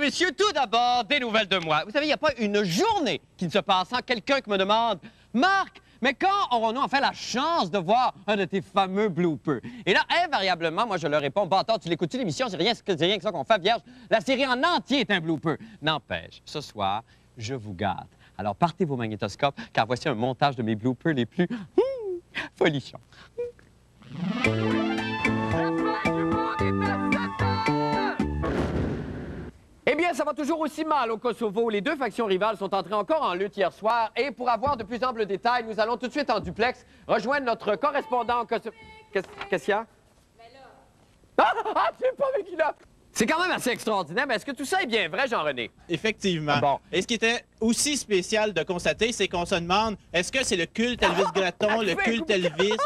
messieurs, tout d'abord, des nouvelles de moi. Vous savez, il n'y a pas une journée qui ne se passe sans quelqu'un qui me demande « Marc, mais quand aurons-nous enfin la chance de voir un de tes fameux bloopers? » Et là, invariablement, moi, je leur réponds « Bâtard, tu l'écoutes-tu l'émission? C'est rien que ça qu'on fait, vierge. La série en entier est un blooper. » N'empêche, ce soir, je vous gâte. Alors, partez vos magnétoscopes, car voici un montage de mes bloopers les plus folichons. Eh bien, ça va toujours aussi mal au Kosovo. Les deux factions rivales sont entrées encore en lutte hier soir. Et pour avoir de plus amples détails, nous allons tout de suite en duplex rejoindre notre correspondant au Kosovo. Qu'est-ce qu'il y a? Ah, tu n'es pas avec qui là? C'est quand même assez extraordinaire, mais est-ce que tout ça est bien vrai, Jean-René? Effectivement. Bon. Et ce qui était aussi spécial de constater, c'est qu'on se demande, est-ce que c'est le culte Elvis Gratton, le culte Elvis?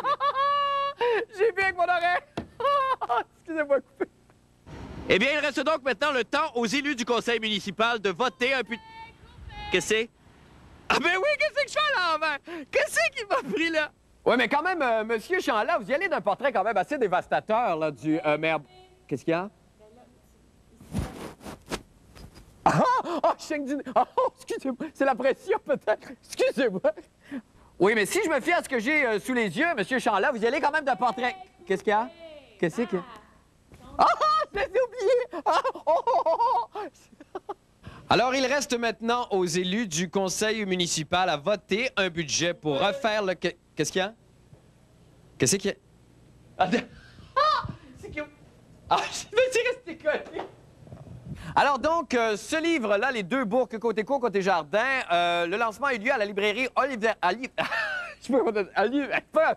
J'ai bien avec mon oreille. Excusez-moi, coupé. Eh bien, il reste donc maintenant le temps aux élus du conseil municipal de voter un putain... Qu'est-ce que c'est? Ah ben oui, qu'est-ce que je fais à l'envers? Qu'est-ce qui m'a pris là? Oui, mais quand même, monsieur Chanla, vous y allez d'un portrait quand même assez dévastateur là, du maire... Qu'est-ce qu'il y a? Excusez-moi, c'est la pression peut-être. Excusez-moi. Oui, mais si je me fie à ce que j'ai sous les yeux, monsieur Chanla, vous y allez quand même d'un portrait... Qu'est-ce qu'il y a? Qu'est-ce qu'il y a? Je l'ai oublié! Alors, il reste maintenant aux élus du conseil municipal à voter un budget pour refaire le... Qu'est-ce qu'il y a? Qu'est-ce qu'il y a? C'est que... je me suis resté collé. Alors donc, ce livre-là, Les deux bourgs, côté cour, côté jardin, le lancement a eu lieu à la librairie Olivier... Je peux pas...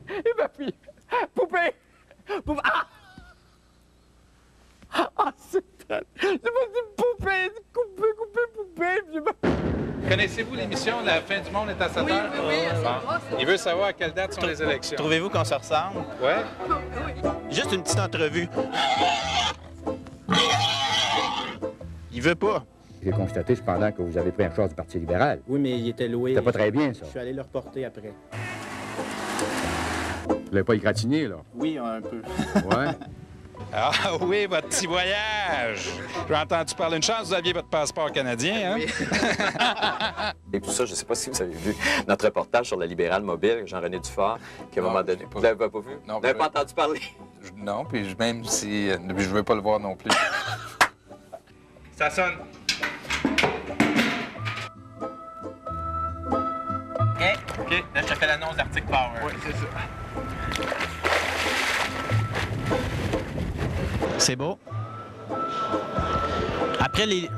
Il m'a pris... Poupée! C'est pas une poupée, poupée. Connaissez-vous l'émission La fin du monde est à 7 heures? Oui. Bon. Il veut savoir à quelle date sont les élections. Trouvez-vous qu'on se ressemble? Ouais. Juste une petite entrevue. Il veut pas. J'ai constaté cependant que vous avez pris un char du Parti libéral. Oui, mais il était loué. C'était pas très bien, ça. Je suis allé le reporter après. Vous l'avez pas égratigné, là? Oui, un peu. Ouais. Ah oui, votre petit voyage! J'ai entendu parler une chance, vous aviez votre passeport canadien, hein? Oui. Et tout ça, je ne sais pas si vous avez vu notre reportage sur la libérale mobile, Jean-René Dufort, qui à un moment donné... Vous l'avez pas vu? Non, vous n'avez pas entendu parler? Non, puis même si... je veux pas le voir non plus. Ça sonne. OK. Là, je te fais l'annonce d'Arctic Power. Oui, c'est ça. C'est beau. Après les...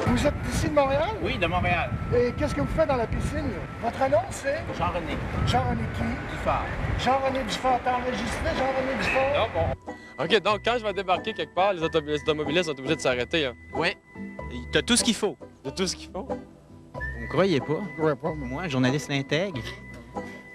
Vous êtes ici de Montréal? Oui, de Montréal. Et qu'est-ce que vous faites dans la piscine? Votre nom, c'est? Jean-René Jean-René qui? Dufort. Jean-René Dufort. T'as enregistré Jean-René Dufort? Non, bon. OK, donc quand je vais débarquer quelque part, les automobilistes sont obligés de s'arrêter. Hein. Oui. T'as tout ce qu'il faut. De tout ce qu'il faut. Vous me croyez pas? Je crois pas. Moi, journaliste intègre.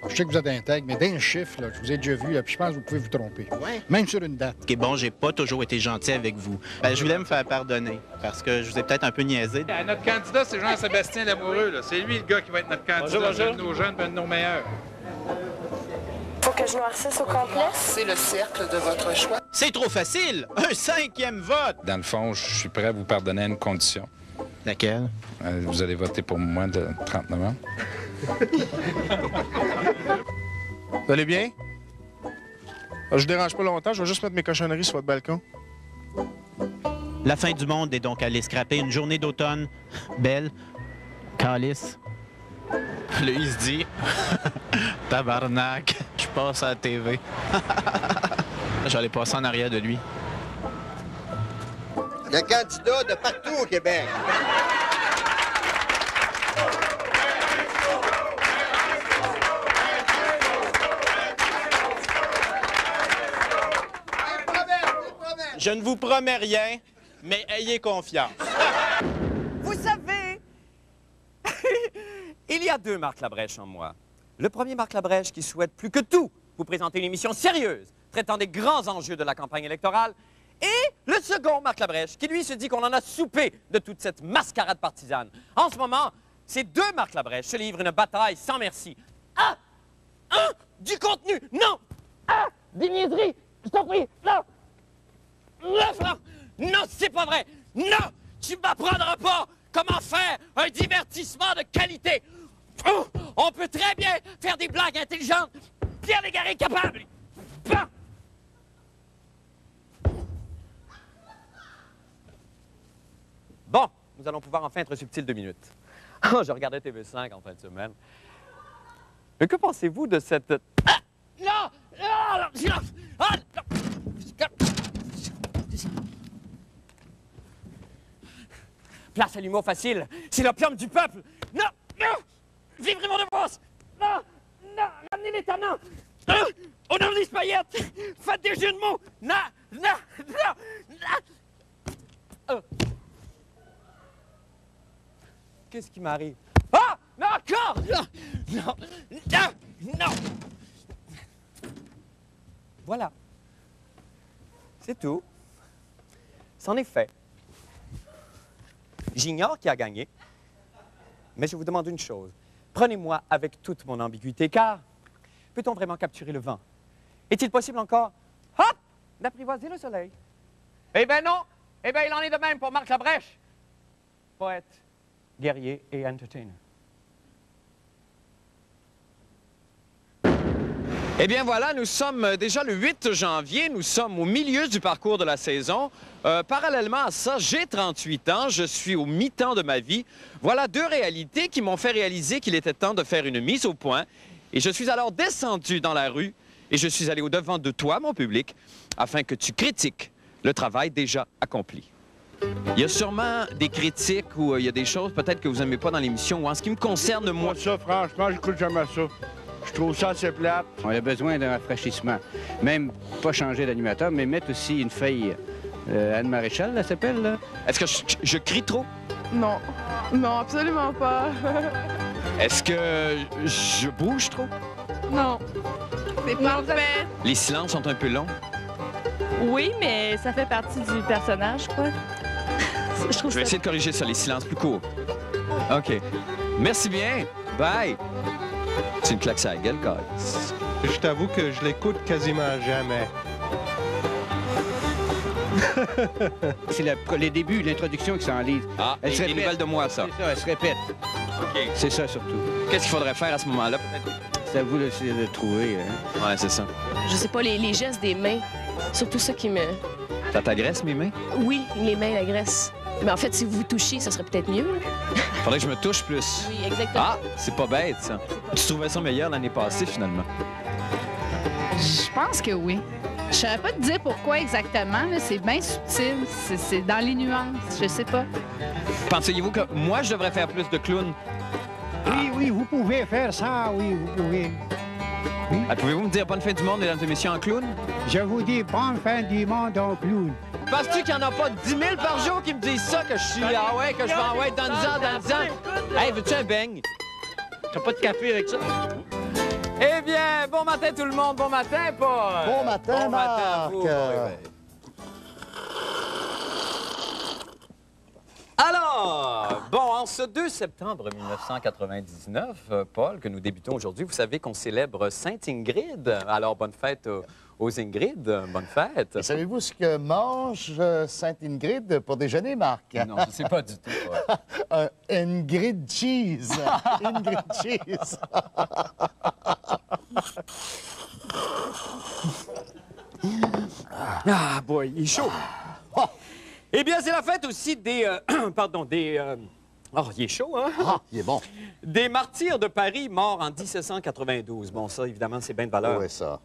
Je sais que vous êtes intègre, mais d'un chiffre, là, je vous ai déjà vu, là, puis je pense que vous pouvez vous tromper. Ouais. Même sur une date. OK, bon, j'ai pas toujours été gentil avec vous. Ben, je voulais me faire pardonner, parce que je vous ai peut-être un peu niaisé. Notre candidat, c'est Jean-Sébastien Lamoureux, là. C'est lui, le gars, qui va être notre candidat. Bonjour. Un de nos jeunes, un de nos meilleurs. Faut que je noircisse au complet. C'est le cercle de votre choix. C'est trop facile! Un 5e vote! Dans le fond, je suis prêt à vous pardonner à une condition. Laquelle? Vous allez voter pour moi le 30 novembre. Vous allez bien? Je vous dérange pas longtemps, je vais juste mettre mes cochonneries sur votre balcon. La fin du monde est donc allée scraper une journée d'automne belle, calice. Là, il se dit, tabarnak, je passe à la TV. J'allais passer en arrière de lui. Le candidat de partout au Québec. Je ne vous promets rien, mais ayez confiance. Vous savez, il y a deux Marc Labrèche en moi. Le premier Marc Labrèche qui souhaite plus que tout vous présenter une émission sérieuse, traitant des grands enjeux de la campagne électorale. Et le second Marc Labrèche qui, lui, se dit qu'on en a soupé de toute cette mascarade partisane. En ce moment, ces deux Marc Labrèche se livrent une bataille sans merci. Ah! Du contenu! Non! Des niaiseries! Je t'en prie! Non! Non, c'est pas vrai! Non! m'apprendra pas comment faire un divertissement de qualité. On peut très bien faire des blagues intelligentes. Pierre Légaré est capable. Bah! Bon, nous allons pouvoir enfin être subtils 2 minutes. Je regardais TV5 en fin de semaine. Mais que pensez-vous de cette... Ah! Non! Non! Non! Ah! Non! Place à l'humour facile. C'est l'opium du peuple. Non! Non! Vive Raymond DeVos! Non! Non! Ramenez les tannants! On en lisse paillettes! Faites des jeux de mots! Non! Non! Non! Non! Qu'est-ce qui m'arrive? Ah! Non, encore! Non! Non! Non! Non! Voilà. C'est tout. C'en est fait. J'ignore qui a gagné, mais je vous demande une chose. Prenez-moi avec toute mon ambiguïté, car peut-on vraiment capturer le vent? Est-il possible encore, hop, d'apprivoiser le soleil? Eh bien non! Eh bien, il en est de même pour Marc Labrèche. Poète, guerrier et entertainer. Eh bien voilà, nous sommes déjà le 8 janvier, nous sommes au milieu du parcours de la saison. Parallèlement à ça, j'ai 38 ans, je suis au mi-temps de ma vie. Voilà 2 réalités qui m'ont fait réaliser qu'il était temps de faire une mise au point. Et je suis alors descendu dans la rue et je suis allé au-devant de toi, mon public, afin que tu critiques le travail déjà accompli. Il y a sûrement des critiques ou il y a des choses peut-être que vous n'aimez pas dans l'émission ou en ce qui me concerne, moi... Ça, franchement, j'écoute jamais ça. Je trouve ça assez plate. On a besoin d'un rafraîchissement. Même pas changer d'animateur, mais mettre aussi une fille. Anne Maréchal, elle s'appelle, là. Est-ce que je crie trop? Non. Non, absolument pas. Est-ce que je bouge trop? Non. C'est parfait. Les silences sont un peu longs? Oui, mais ça fait partie du personnage, quoi. Je vais essayer de corriger ça, les silences plus courts. OK. Merci bien. Bye. C'est une claque à la gueule, guys. Je t'avoue que je l'écoute quasiment jamais. C'est les débuts, l'introduction qui s'enlise. Ah, elle se répète. Des nouvelles de moi, ça. C'est ça, elle se répète. OK. C'est ça, surtout. Qu'est-ce qu'il faudrait faire à ce moment-là, peut-être? C'est à vous de trouver. Hein? Ouais, c'est ça. Je sais pas, les gestes des mains. Surtout ça qui me... Ça t'agresse, mes mains? Oui, les mains l'agressent. Mais en fait, si vous vous touchiez, ça serait peut-être mieux. Faudrait que je me touche plus. Oui, exactement. Ah, c'est pas bête, ça. Tu trouvais ça meilleur l'année passée, finalement? Je pense que oui. Je saurais pas te dire pourquoi exactement. C'est bien subtil. C'est dans les nuances. Je sais pas. Pensez-vous que moi, je devrais faire plus de clown? Oui, oui, vous pouvez faire ça. Oui, vous pouvez. Oui. Ah, pouvez-vous me dire bonne fin du monde, mesdames et messieurs, en clown? Je vous dis bonne fin du monde en clown. Penses-tu qu'il n'y en a pas 10 000 par jour qui me disent ça, que je suis ah ouais, que je vais en ouais, dans 10 ans, dans 10 ans? Hey, veux-tu un beigne? T'as pas de café avec ça? Eh bien, bon matin tout le monde, bon matin, Paul! Bon matin, bon matin à vous. Alors, bon, en ce 2 septembre 1999, Paul, que nous débutons aujourd'hui, vous savez qu'on célèbre Sainte Ingrid. Alors, bonne fête aux Ingrid, bonne fête. Et savez-vous ce que mange Sainte Ingrid pour déjeuner, Marc? Non, je ne sais pas du tout. Un Ingrid cheese. Ingrid cheese. Ah, boy, il est chaud. Eh bien, c'est la fête aussi des... pardon, des... Oh, il est chaud, hein? Ah, il est bon. Des martyrs de Paris morts en 1792. Bon, ça, évidemment, c'est bien de valeur. Oui, ça.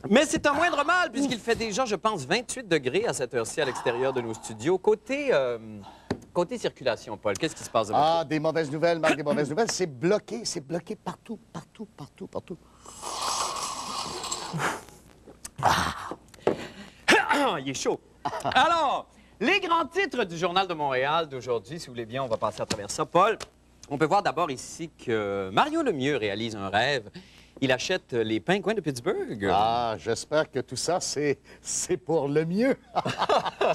Mais c'est un moindre mal, puisqu'il fait déjà, je pense, 28 degrés à cette heure-ci à l'extérieur de nos studios. Côté circulation, Paul, qu'est-ce qui se passe de votre côté? Ah, des mauvaises nouvelles, Marc, des mauvaises nouvelles. C'est bloqué partout, partout, partout, partout. Il est chaud. Alors, les grands titres du Journal de Montréal d'aujourd'hui, si vous voulez bien, on va passer à travers ça. Paul, on peut voir d'abord ici que Mario Lemieux réalise un rêve. Il achète les Pingouins de Pittsburgh. Ah, j'espère que tout ça, c'est pour le mieux.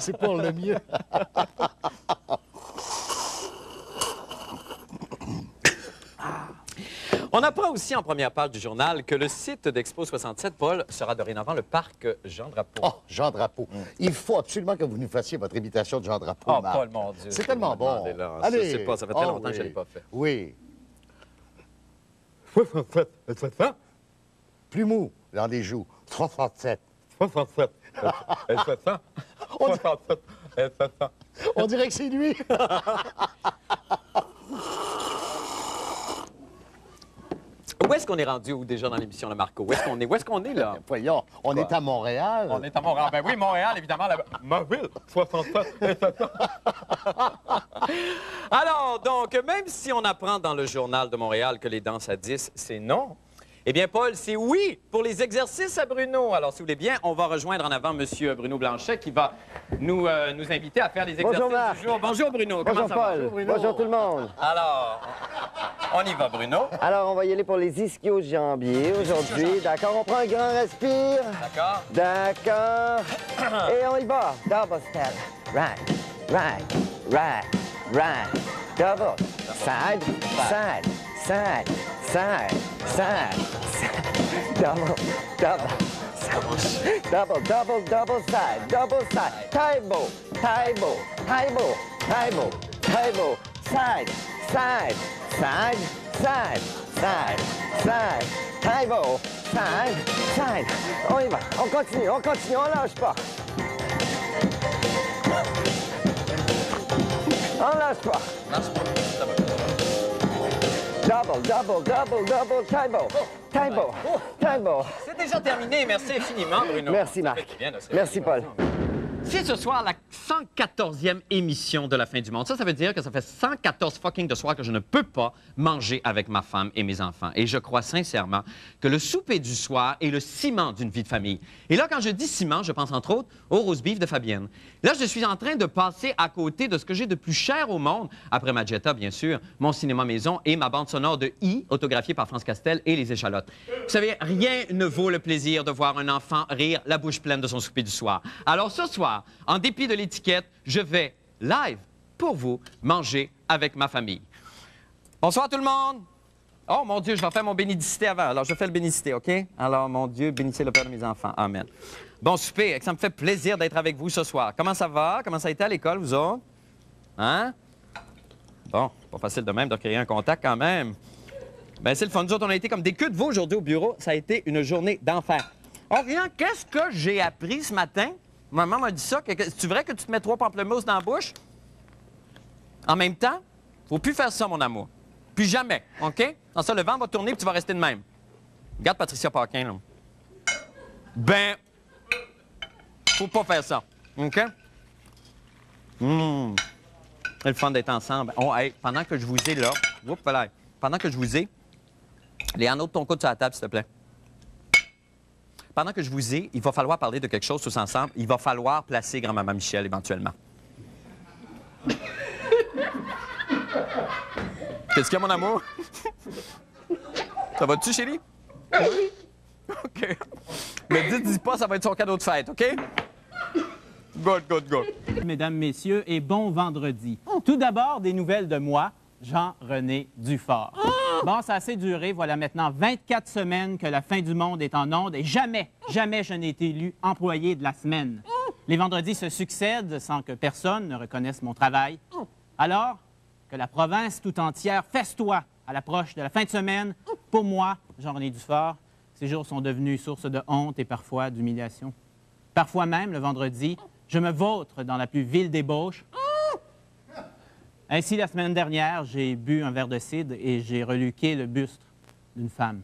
C'est pour le mieux. On apprend aussi en première page du journal que le site d'Expo 67, Paul, sera dorénavant le parc Jean Drapeau. Oh, Jean Drapeau. Il faut absolument que vous nous fassiez votre imitation de Jean Drapeau. Oh, Marc. Paul, mon Dieu. C'est tellement bon. Allez. Je sais pas, ça fait très longtemps que je ne l'ai pas fait. Oui. Plus mou dans les joues. 67. 67. On dirait que c'est lui. Où est-ce qu'on est rendu déjà dans l'émission, le Marco? Où est-ce qu'on est, là? Voyons, on est à Montréal. On est à Montréal. Ben oui, Montréal, évidemment. Ma ville, 67. Alors, donc, même si on apprend dans le journal de Montréal que les danses à 10, c'est non, eh bien, Paul, c'est oui pour les exercices à Bruno. Alors, si vous voulez bien, on va rejoindre en avant M. Bruno Blanchet qui va nous inviter à faire les exercices du jour. Bonjour, Bruno. Bonjour, Comment ça va? Paul. Bonjour, tout le monde. Alors, on y va, Bruno. Alors, on va y aller pour les ischio-jambiers aujourd'hui. D'accord, on prend un grand respire. D'accord. D'accord. Et on y va. Double step. Right, right, right, right. Double. Side, side, side, side, side. Double, double. Double, double, double side, double side. Table, table, table, table, table. Side, side, side, side, side, side. Table, side, side. On y va, on continue, on lâche pas. On lâche pas. Double, double, double, double, table, table, table. C'est déjà terminé. Merci infiniment, Bruno. Merci, Marc. Merci, Paul. C'est ce soir la 114e émission de la fin du monde. Ça veut dire que ça fait 114 fucking de soirs que je ne peux pas manger avec ma femme et mes enfants. Et je crois sincèrement que le souper du soir est le ciment d'une vie de famille. Et là, quand je dis ciment, je pense entre autres au roast beef de Fabienne. Là, je suis en train de passer à côté de ce que j'ai de plus cher au monde, après ma Jetta, bien sûr, mon cinéma maison et ma bande sonore de I, autographiée par France Castel et les échalotes. Vous savez, rien ne vaut le plaisir de voir un enfant rire la bouche pleine de son souper du soir. Alors ce soir, en dépit de l'étiquette, je vais, live, pour vous, manger avec ma famille. Bonsoir tout le monde! Oh mon Dieu, je vais faire mon bénédicité avant. Alors, je fais le bénédicité, OK? Alors, mon Dieu, bénissez le Père de mes enfants. Amen. Bon souper, ça me fait plaisir d'être avec vous ce soir. Comment ça va? Comment ça a été à l'école, vous autres? Hein? Bon, pas facile de même de créer un contact quand même. Ben c'est le fun. Nous autres, on a été comme des queues de veau aujourd'hui au bureau. Ça a été une journée d'enfer. Oh, rien, qu'est-ce que j'ai appris ce matin? Maman m'a dit ça. C'est vrai que tu te mets 3 pamplemousses dans la bouche? En même temps? Faut plus faire ça, mon amour. Plus jamais, OK? Dans ça, le vent va tourner et tu vas rester de même. Regarde Patricia Paquin, là. Ben, faut pas faire ça, OK? C'est le fun d'être ensemble. Oh, hey, pendant que je vous ai là, pendant que je vous ai, Léa, ôte ton coude sur la table, s'il te plaît. Pendant que je vous ai, il va falloir parler de quelque chose tous ensemble. Il va falloir placer grand-maman Michel éventuellement. Qu'est-ce qu'il y a, mon amour? Ça va-tu, chérie? Oui. OK. Mais dis pas, ça va être son cadeau de fête, OK? Good, good, good. Mesdames, Messieurs, et bon vendredi. Tout d'abord, des nouvelles de moi, Jean-René Dufort. Bon, ça a assez duré. Voilà maintenant 24 semaines que la fin du monde est en onde et jamais je n'ai été élu employé de la semaine. Les vendredis se succèdent sans que personne ne reconnaisse mon travail. Alors que la province tout entière festoie à l'approche de la fin de semaine, pour moi, Jean-René Dufort, ces jours sont devenus source de honte et parfois d'humiliation. Parfois même, le vendredi, je me vautre dans la plus vile débauche. Ainsi, la semaine dernière, j'ai bu un verre de cidre et j'ai reluqué le buste d'une femme.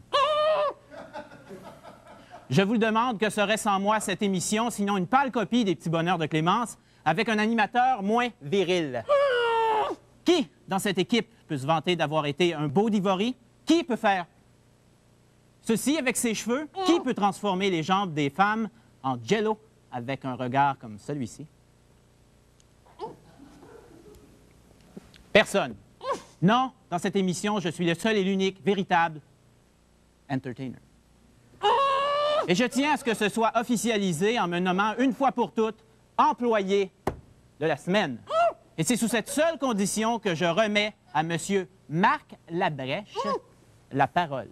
Je vous le demande, que serait sans moi cette émission, sinon une pâle copie des Petits Bonheurs de Clémence, avec un animateur moins viril? Qui, dans cette équipe, peut se vanter d'avoir été un beau divoré? Qui peut faire ceci avec ses cheveux? Qui peut transformer les jambes des femmes en jello avec un regard comme celui-ci? Personne. Non, dans cette émission, je suis le seul et l'unique véritable entertainer. Et je tiens à ce que ce soit officialisé en me nommant une fois pour toutes employé de la semaine. Et c'est sous cette seule condition que je remets à M. Marc Labrèche la parole.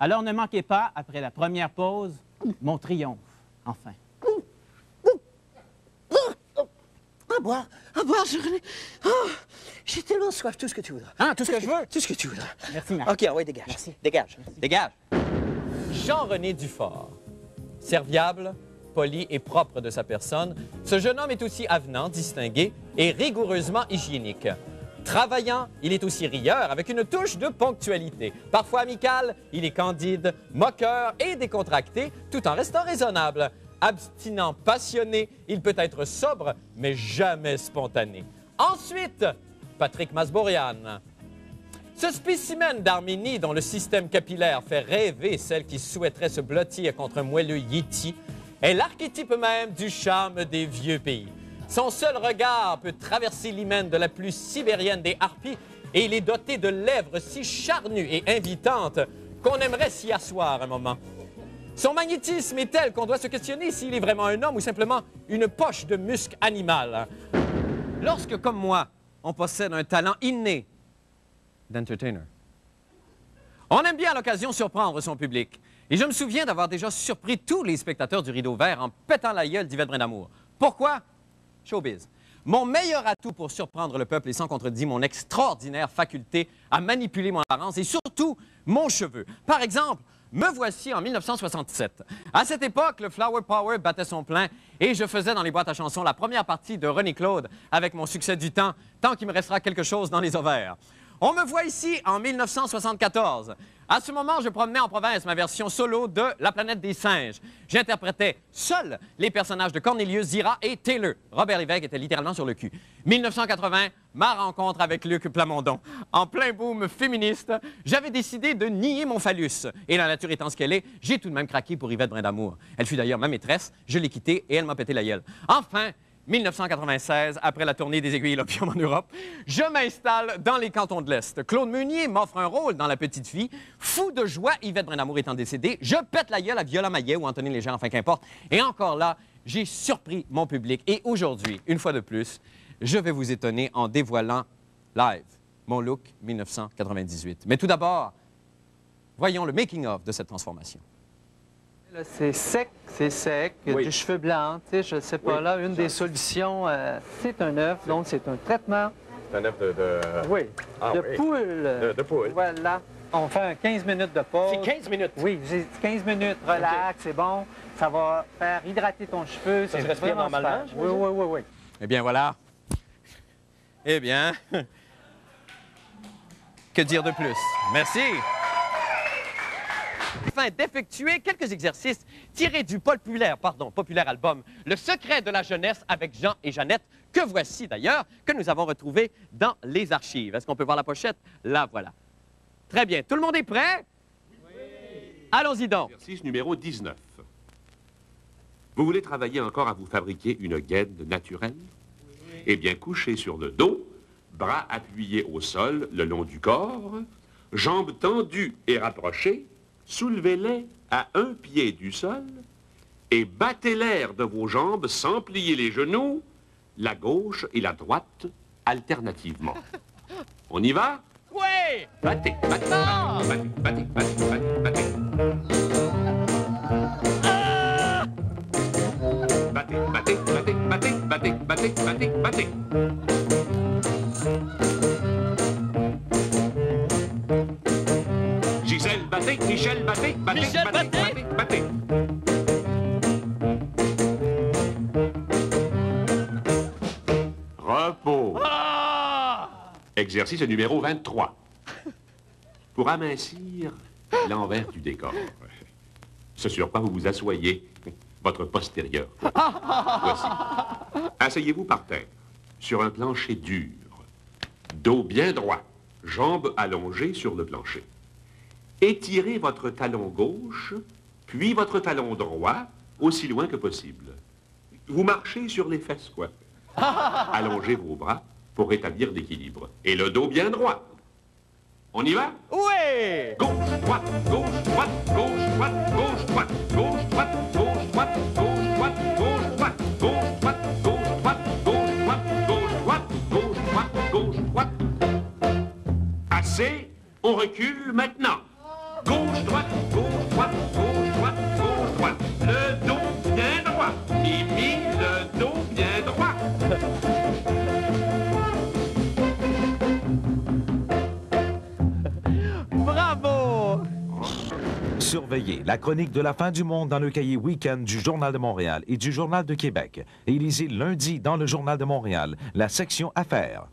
Alors ne manquez pas, après la première pause, mon triomphe, enfin. À boire, je... Oh, j'ai tellement soif, tout ce que tu voudras. Ah, tout ce que je veux? Tout ce que tu voudras. Merci, Marc. OK, ouais, dégage. Merci. Dégage. Merci. Dégage. Jean-René Dufort. Serviable, poli et propre de sa personne, ce jeune homme est aussi avenant, distingué et rigoureusement hygiénique. Travaillant, il est aussi rieur, avec une touche de ponctualité. Parfois amical, il est candide, moqueur et décontracté, tout en restant raisonnable. Abstinent, passionné, il peut être sobre, mais jamais spontané. Ensuite, Patrick Masbourian. Ce spécimen d'Arménie, dont le système capillaire fait rêver celle qui souhaiterait se blottir contre un moelleux yéti, est l'archétype même du charme des vieux pays. Son seul regard peut traverser l'hymen de la plus sibérienne des harpies et il est doté de lèvres si charnues et invitantes qu'on aimerait s'y asseoir un moment. Son magnétisme est tel qu'on doit se questionner s'il est vraiment un homme ou simplement une poche de musc animal. Lorsque, comme moi, on possède un talent inné d'entertainer, on aime bien à l'occasion surprendre son public. Et je me souviens d'avoir déjà surpris tous les spectateurs du Rideau Vert en pétant la gueule d'Yvette Brindamour. Pourquoi? Showbiz. Mon meilleur atout pour surprendre le peuple est sans contredit mon extraordinaire faculté à manipuler mon apparence et surtout mon cheveu. Par exemple, me voici en 1967. À cette époque, le Flower Power battait son plein et je faisais dans les boîtes à chansons la première partie de René Claude avec mon succès du temps, tant qu'il me restera quelque chose dans les ovaires. On me voit ici en 1974. À ce moment, je promenais en province ma version solo de La planète des singes. J'interprétais seul les personnages de Cornelius, Zira et Taylor. Robert Lévesque était littéralement sur le cul. 1980, ma rencontre avec Luc Plamondon. En plein boom féministe, j'avais décidé de nier mon phallus. Et la nature étant ce qu'elle est, j'ai tout de même craqué pour Yvette Brindamour. Elle fut d'ailleurs ma maîtresse, je l'ai quittée et elle m'a pété la gueule. Enfin, 1996, après la tournée des aiguilles et l'opium en Europe, je m'installe dans les cantons de l'Est. Claude Meunier m'offre un rôle dans La Petite Fille. Fou de joie, Yvette Brindamour étant décédée, je pète la gueule à Viola Maillet ou Anthony Léger, enfin qu'importe. Et encore là, j'ai surpris mon public. Et aujourd'hui, une fois de plus, je vais vous étonner en dévoilant live mon look 1998. Mais tout d'abord, voyons le making-of de cette transformation. C'est sec, Oui. du cheveu blanc, tu sais, je ne sais pas, là, une des solutions, c'est un œuf, donc c'est un traitement. C'est un œuf de... Oui, Ah, de oui. poule. De poule. Voilà. On fait un 15 minutes de pause. C'est 15 minutes? Oui, j'ai 15 minutes, relax, c'est bon. Ça va faire hydrater ton cheveu. Ça se c'est respire vraiment normalement, super. Oui. Eh bien, voilà. Eh bien, que dire de plus? Merci. Afin d'effectuer quelques exercices tirés du populaire album Le secret de la jeunesse avec Jean et Jeannette, que voici d'ailleurs, que nous avons retrouvé dans les archives. Est-ce qu'on peut voir la pochette? La voilà. Très bien. Tout le monde est prêt? Oui. Allons-y donc. Exercice numéro 19. Vous voulez travailler encore à vous fabriquer une gaine naturelle? Oui. Eh bien, couchez sur le dos, bras appuyés au sol le long du corps, jambes tendues et rapprochées, soulevez-les à un pied du sol et battez l'air de vos jambes sans plier les genoux, la gauche et la droite alternativement. On y va? Oui! Battez, battez, battez, battez, battez, battez, battez. Battez, battez, battez, battez, battez, battez, battez, battez. Gisèle, battez, Michel, battez, battez, Michel, battez, battez. battez, battez. Repos. Exercice numéro 23. Pour amincir l'envers du décor. Ce sur quoi vous vous asseyez, votre postérieur. Voici. Asseyez-vous par terre, sur un plancher dur. Dos bien droit, jambes allongées sur le plancher. Étirez votre talon gauche, puis votre talon droit, aussi loin que possible. Vous marchez sur les fesses, quoi. Allongez vos bras pour rétablir l'équilibre. Et le dos bien droit. On y va? Oui! Gauche, droite, gauche, droite, gauche, droite, gauche, droite, gauche, droite, gauche, droite, gauche, droite, gauche, droite, gauche, droite, gauche, droite, gauche, droite, gauche, droite, gauche, droite, gauche, droite. Assez, on recule maintenant. Surveillez la chronique de la fin du monde dans le cahier Week-end du Journal de Montréal et du Journal de Québec. Et lisez lundi dans le Journal de Montréal la section Affaires.